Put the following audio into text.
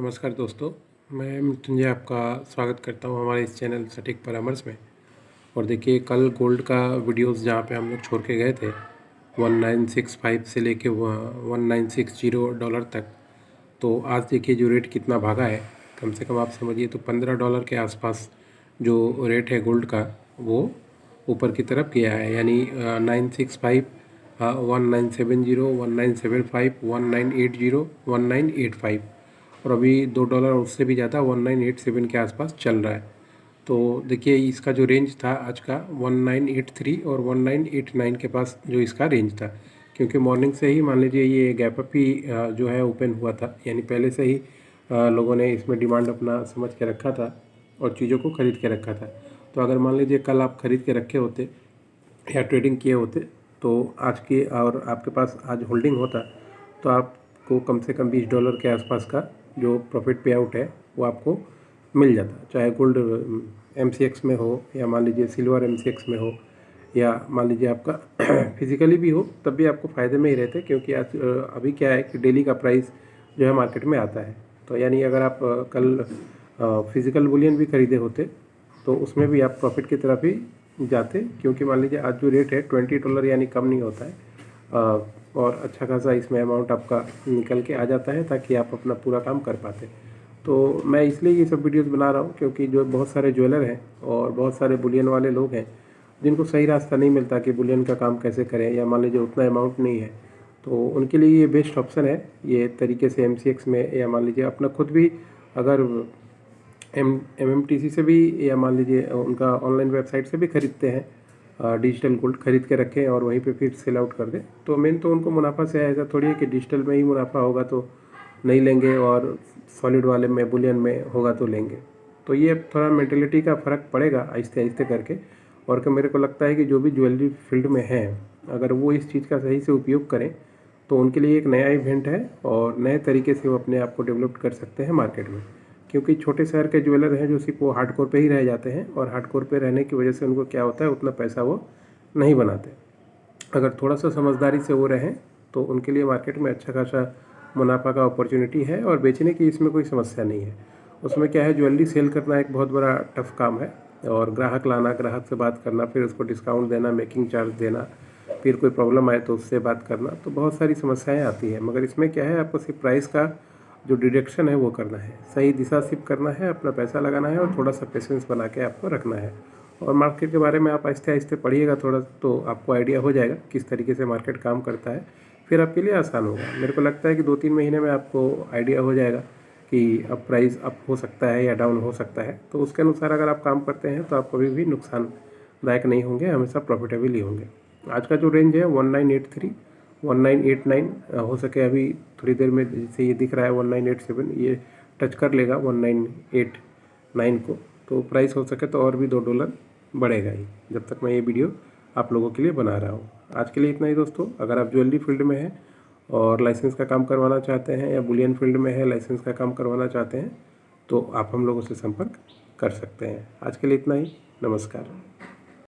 नमस्कार दोस्तों, मैं मृत्युंजय आपका स्वागत करता हूं हमारे इस चैनल सटीक परामर्श में। और देखिए, कल गोल्ड का वीडियोस जहां पे हम लोग छोड़ के गए थे 1965 से लेके 1960 डॉलर तक, तो आज देखिए जो रेट कितना भागा है। कम से कम आप समझिए तो $15 के आसपास जो रेट है गोल्ड का, वो ऊपर की तरफ गया है। यानी 965, 1970, 1975, 1980, 1985, और अभी $2 उससे भी ज़्यादा 1987 के आसपास चल रहा है। तो देखिए, इसका जो रेंज था आज का 1983 और 1989 के पास जो इसका रेंज था, क्योंकि मॉर्निंग से ही मान लीजिए ये गैप अप ही जो है ओपन हुआ था। यानी पहले से ही लोगों ने इसमें डिमांड अपना समझ के रखा था और चीज़ों को ख़रीद के रखा था। तो अगर मान लीजिए कल आप ख़रीद के रखे होते या ट्रेडिंग किए होते, तो आज के और आपके पास आज होल्डिंग होता, तो आपको कम से कम $20 के आसपास का जो प्रॉफिट पे आउट है वो आपको मिल जाता। चाहे गोल्ड MCX में हो, या मान लीजिए सिल्वर MCX में हो, या मान लीजिए आपका फिजिकली भी हो, तब भी आपको फ़ायदे में ही रहते। क्योंकि आज अभी क्या है कि डेली का प्राइस जो है मार्केट में आता है। तो यानी अगर आप कल फिज़िकल बुलियन भी खरीदे होते, तो उसमें भी आप प्रॉफिट की तरफ ही जाते। क्योंकि मान लीजिए आज जो रेट है $20 यानी कम नहीं होता है, और अच्छा खासा इसमें अमाउंट आपका निकल के आ जाता है, ताकि आप अपना पूरा काम कर पाते। तो मैं इसलिए ये सब वीडियोस बना रहा हूँ, क्योंकि जो बहुत सारे ज्वेलर हैं और बहुत सारे बुलियन वाले लोग हैं, जिनको सही रास्ता नहीं मिलता कि बुलियन का काम कैसे करें, या मान लीजिए उतना अमाउंट नहीं है, तो उनके लिए ये बेस्ट ऑप्शन है ये तरीके से MCX में, या मान लीजिए अपना खुद भी अगर MMTC से भी, या मान लीजिए उनका ऑनलाइन वेबसाइट से भी खरीदते हैं, डिजिटल गोल्ड खरीद के रखें और वहीं पे फिर सेल आउट कर दें। तो मेन तो उनको मुनाफा से है, ऐसा थोड़ी है कि डिजिटल में ही मुनाफा होगा तो नहीं लेंगे, और सॉलिड वाले में बुलियन में होगा तो लेंगे। तो ये थोड़ा मेंटेलिटी का फ़र्क पड़ेगा आहिस्ते आहिस्ते करके। और कि मेरे को लगता है कि जो भी ज्वेलरी फील्ड में हैं, अगर वो इस चीज़ का सही से उपयोग करें, तो उनके लिए एक नया इवेंट है और नए तरीके से वो अपने आप को डेवलप कर सकते हैं मार्केट में। क्योंकि छोटे शहर के ज्वेलर हैं जो सिर्फ वो हार्डकोर पे ही रह जाते हैं, और हार्डकोर पे रहने की वजह से उनको क्या होता है, उतना पैसा वो नहीं बनाते। अगर थोड़ा सा समझदारी से वो रहें, तो उनके लिए मार्केट में अच्छा खासा मुनाफा का अपॉर्चुनिटी है, और बेचने की इसमें कोई समस्या नहीं है। उसमें क्या है, ज्वेलरी सेल करना एक बहुत बड़ा टफ काम है, और ग्राहक लाना, ग्राहक से बात करना, फिर उसको डिस्काउंट देना, मेकिंग चार्ज देना, फिर कोई प्रॉब्लम आए तो उससे बात करना, तो बहुत सारी समस्याएं आती हैं। मगर इसमें क्या है, आपको सिर्फ प्राइस का जो डिडक्शन है वो करना है, सही दिशा शिफ्ट करना है, अपना पैसा लगाना है, और थोड़ा सा पेशेंस बना के आपको रखना है। और मार्केट के बारे में आप आहिस्ते आहिस्ते पढ़िएगा थोड़ा, तो आपको आइडिया हो जाएगा किस तरीके से मार्केट काम करता है। फिर आपके लिए आसान होगा। मेरे को लगता है कि 2-3 महीने में आपको आइडिया हो जाएगा कि अब प्राइस अप हो सकता है या डाउन हो सकता है। तो उसके अनुसार अगर आप काम करते हैं तो आप कभी भी नुकसानदायक नहीं होंगे, हमेशा प्रॉफिटेबल ही होंगे। आज का जो रेंज है 1983, 1989, हो सके अभी थोड़ी देर में, जैसे ये दिख रहा है 1987, ये टच कर लेगा 1989 को, तो प्राइस हो सके तो और भी $2 बढ़ेगा ही, जब तक मैं ये वीडियो आप लोगों के लिए बना रहा हूँ। आज के लिए इतना ही दोस्तों। अगर आप ज्वेलरी फील्ड में हैं और लाइसेंस का काम करवाना चाहते हैं, या बुलियन फील्ड में है, लाइसेंस का काम करवाना चाहते हैं, तो आप हम लोगों से संपर्क कर सकते हैं। आज के लिए इतना ही। नमस्कार।